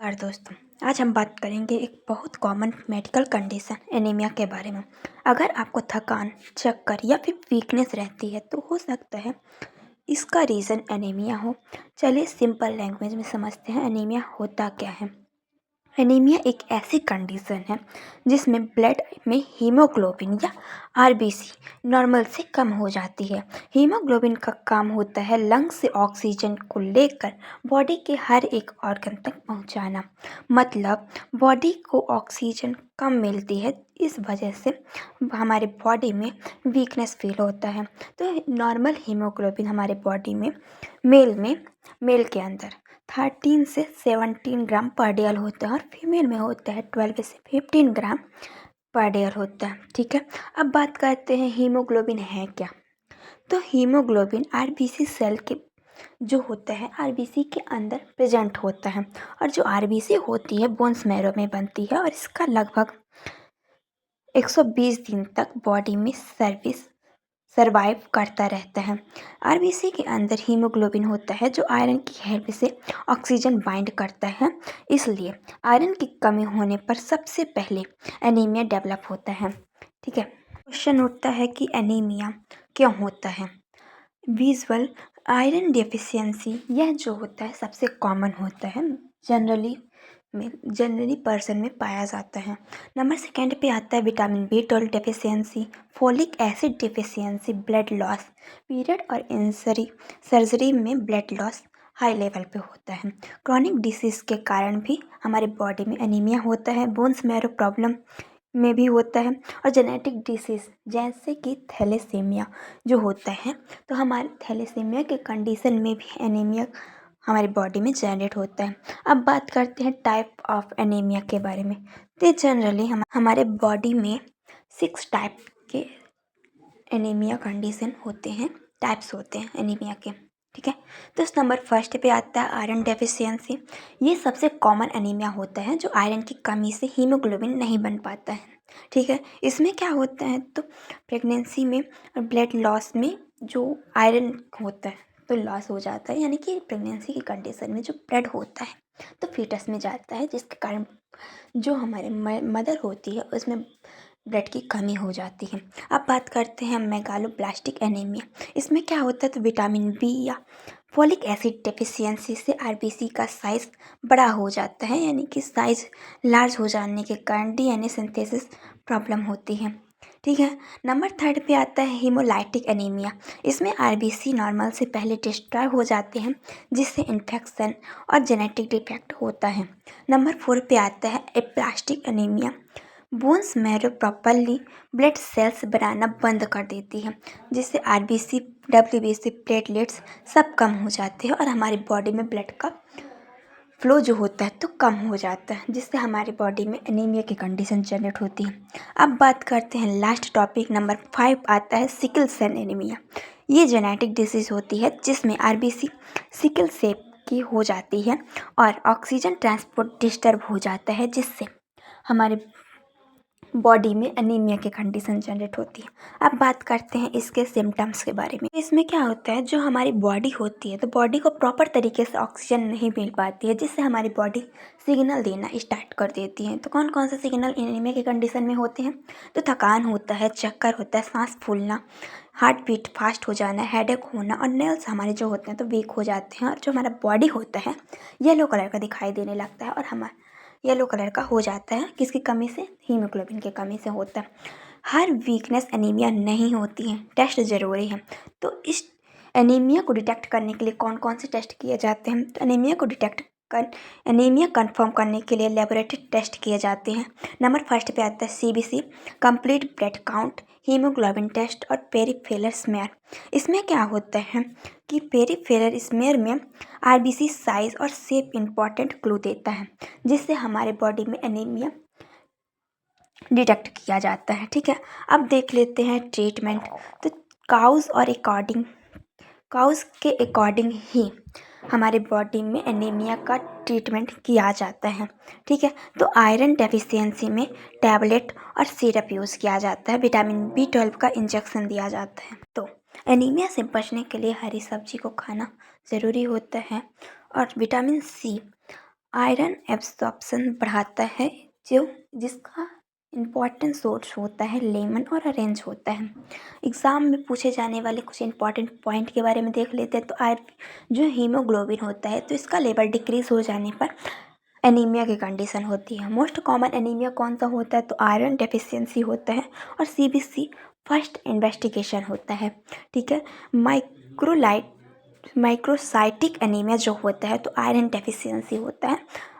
नमस्कार दोस्तों। आज हम बात करेंगे एक बहुत कॉमन मेडिकल कंडीशन एनीमिया के बारे में। अगर आपको थकान, चक्कर या फिर वीकनेस रहती है तो हो सकता है इसका रीज़न एनीमिया हो। चलिए सिंपल लैंग्वेज में समझते हैं एनीमिया होता क्या है। एनीमिया एक ऐसी कंडीशन है जिसमें ब्लड में हीमोग्लोबिन या आरबीसी नॉर्मल से कम हो जाती है। हीमोग्लोबिन का काम होता है लंग से ऑक्सीजन को लेकर बॉडी के हर एक ऑर्गन तक पहुंचाना। मतलब बॉडी को ऑक्सीजन कम मिलती है, इस वजह से हमारे बॉडी में वीकनेस फील होता है। तो नॉर्मल हीमोग्लोबिन हमारे बॉडी में मेल के अंदर 13 से 17 ग्राम पर डेल होता है और फीमेल में होता है 12 से 15 ग्राम पर डेल होता है। ठीक है, अब बात करते हैं हीमोग्लोबिन है क्या। तो हीमोग्लोबिन आरबीसी सेल के जो होता है आरबीसी के अंदर प्रेजेंट होता है, और जो आरबीसी होती है बोन्स मैरो में बनती है और इसका लगभग 120 दिन तक बॉडी में सर्वाइव करता रहता है। आरबीसी के अंदर हीमोग्लोबिन होता है जो आयरन की हेल्प से ऑक्सीजन बाइंड करता है, इसलिए आयरन की कमी होने पर सबसे पहले एनीमिया डेवलप होता है। ठीक है, क्वेश्चन उठता है कि एनीमिया क्यों होता है। विजुअल आयरन डेफिशिएंसी यह जो होता है सबसे कॉमन होता है, जनरली पर्सन में पाया जाता है। नंबर सेकेंड पे आता है vitamin B12 deficiency, folic acid deficiency, blood loss period और सर्जरी में ब्लड लॉस हाई लेवल पे होता है। क्रॉनिक डिसीज़ के कारण भी हमारे बॉडी में एनीमिया होता है। बोन्स मैरो प्रॉब्लम में भी होता है, और जेनेटिक डिसीज़ जैसे कि थैलेसीमिया जो होता है, तो हमारे थैलेसीमिया के कंडीशन में भी एनीमिया हमारी बॉडी में जनरेट होता है। अब बात करते हैं टाइप ऑफ एनीमिया के बारे में। तो जनरली हमारे बॉडी में 6 टाइप के एनीमिया कंडीशन होते हैं, टाइप्स होते हैं एनीमिया के। ठीक है, तो इस नंबर फर्स्ट पे आता है आयरन डेफिशिएंसी। ये सबसे कॉमन एनीमिया होता है जो आयरन की कमी से हीमोग्लोबिन नहीं बन पाता है। ठीक है, इसमें क्या होता है, तो प्रेगनेंसी में और ब्लड लॉस में जो आयरन होता है तो लॉस हो जाता है, यानी कि प्रेगनेंसी की कंडीशन में जो ब्लड होता है तो फीटस में जाता है, जिसके कारण जो हमारे मदर होती है उसमें ब्लड की कमी हो जाती है। अब बात करते हैं मेगालोब्लास्टिक एनीमिया। इसमें क्या होता है, तो विटामिन B या फोलिक एसिड डेफिशिएंसी से आरबीसी का साइज़ बड़ा हो जाता है, यानी कि साइज़ लार्ज हो जाने के कारण डीएनए सिंथेसिस प्रॉब्लम होती है। ठीक है, नंबर थर्ड पे आता है हीमोलाइटिक एनीमिया। इसमें आरबीसी नॉर्मल से पहले डिस्ट्रॉय हो जाते हैं, जिससे इन्फेक्शन और जेनेटिक डिफेक्ट होता है। नंबर 4 पे आता है aplastic anaemia. Bones marrow properly blood cells बनाना बंद कर देती है, जिससे आरबीसी, डब्ल्यूबीसी, प्लेटलेट्स सब कम हो जाते हैं और हमारी बॉडी में ब्लड का फ्लो जो होता है तो कम हो जाता है, जिससे हमारी बॉडी में एनीमिया की कंडीशन जनरेट होती है। अब बात करते हैं लास्ट टॉपिक, नंबर 5 आता है सिकल सेल एनीमिया। ये जेनेटिक डिसीज़ होती है जिसमें आरबीसी सिकल सेल की हो जाती है और ऑक्सीजन ट्रांसपोर्ट डिस्टर्ब हो जाता है, जिससे हमारे बॉडी में एनीमिया की कंडीशन जनरेट होती है। अब बात करते हैं इसके सिम्टम्स के बारे में। इसमें क्या होता है, जो हमारी बॉडी होती है तो बॉडी को प्रॉपर तरीके से ऑक्सीजन नहीं मिल पाती है, जिससे हमारी बॉडी सिग्नल देना स्टार्ट कर देती है। तो कौन कौन से सिग्नल एनीमिया की कंडीशन में होते हैं, तो थकान होता है, चक्कर होता है, सांस फूलना, हार्ट बीट फास्ट हो जाना, हेडेक होना, और नेल्स हमारे जो होते हैं तो वीक हो जाते हैं, और जो हमारा बॉडी होता है येलो कलर का दिखाई देने लगता है, और हमारा येलो कलर का हो जाता है, किसकी कमी से, हीमोग्लोबिन की कमी से होता है। हर वीकनेस एनीमिया नहीं होती है, टेस्ट ज़रूरी है। तो इस एनीमिया को डिटेक्ट करने के लिए कौन कौन से टेस्ट किए जाते हैं, तो एनीमिया कंफर्म करने के लिए लेबोरेटरी टेस्ट किए जाते हैं। नंबर फर्स्ट पे आता है CBC, complete blood count, haemoglobin test और पेरीफेरल स्मेयर। इसमें क्या होता है कि पेरीफेरल स्मेयर में आरबीसी साइज और शेप इंपॉर्टेंट क्लू देता है, जिससे हमारे बॉडी में एनीमिया डिटेक्ट किया जाता है। ठीक है, अब देख लेते हैं ट्रीटमेंट। तो काउस के अकॉर्डिंग ही हमारे बॉडी में एनीमिया का ट्रीटमेंट किया जाता है। ठीक है, तो आयरन डेफिशिएंसी में टैबलेट और सिरप यूज़ किया जाता है, विटामिन B12 का इंजेक्शन दिया जाता है। तो एनीमिया से बचने के लिए हरी सब्जी को खाना ज़रूरी होता है, और विटामिन C आयरन एब्जॉर्प्शन बढ़ाता है, जिसका इम्पॉर्टेंट सोर्स होता है लेमन और ऑरेंज होता है। एग्ज़ाम में पूछे जाने वाले कुछ इंपॉर्टेंट पॉइंट के बारे में देख लेते हैं। तो जो हीमोग्लोबिन होता है तो इसका लेवल डिक्रीज हो जाने पर एनीमिया की कंडीशन होती है। मोस्ट कॉमन एनीमिया कौन सा होता है? तो आयरन डेफिशिएंसी होता है और सीबीसी फर्स्ट इन्वेस्टिगेशन होता है। ठीक है। माइक्रोसाइटिक एनीमिया जो होता है तो आयरन डेफिशिएंसी होता है,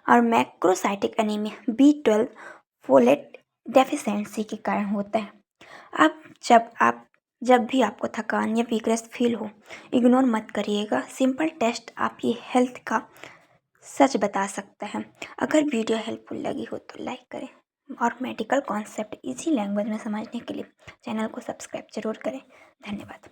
और macrocytic anaemia B12 folate deficiency के कारण होता है। अब जब भी आपको थकान या वीकनेस फील हो, इग्नोर मत करिएगा। सिंपल टेस्ट आपकी हेल्थ का सच बता सकता है। अगर वीडियो हेल्पफुल लगी हो तो लाइक करें, और मेडिकल कॉन्सेप्ट इजी लैंग्वेज में समझने के लिए चैनल को सब्सक्राइब जरूर करें। धन्यवाद।